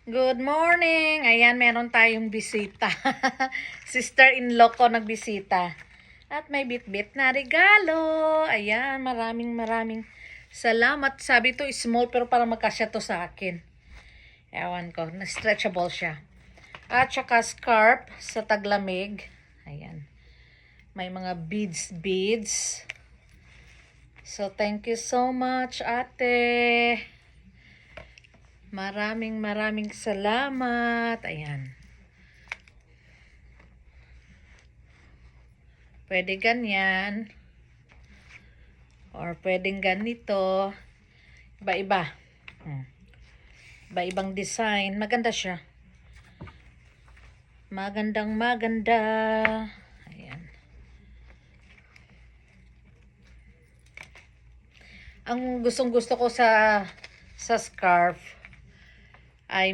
Good morning! Ayan, meron tayong bisita. Sister-in-law ko nagbisita. At may bit-bit na regalo. Ayan, maraming salamat. Sabi to small pero para magkasya to sa akin. Ewan ko, na-stretchable siya. At saka scarf sa taglamig. Ayan. May mga beads. So, thank you so much, ate. Maraming salamat. Ayan. Pwede ganyan. Or pwedeng ganito. Iba-iba. Iba-ibang design. Maganda siya. Maganda. Ayan. Ang gustong-gusto ko sa scarf ay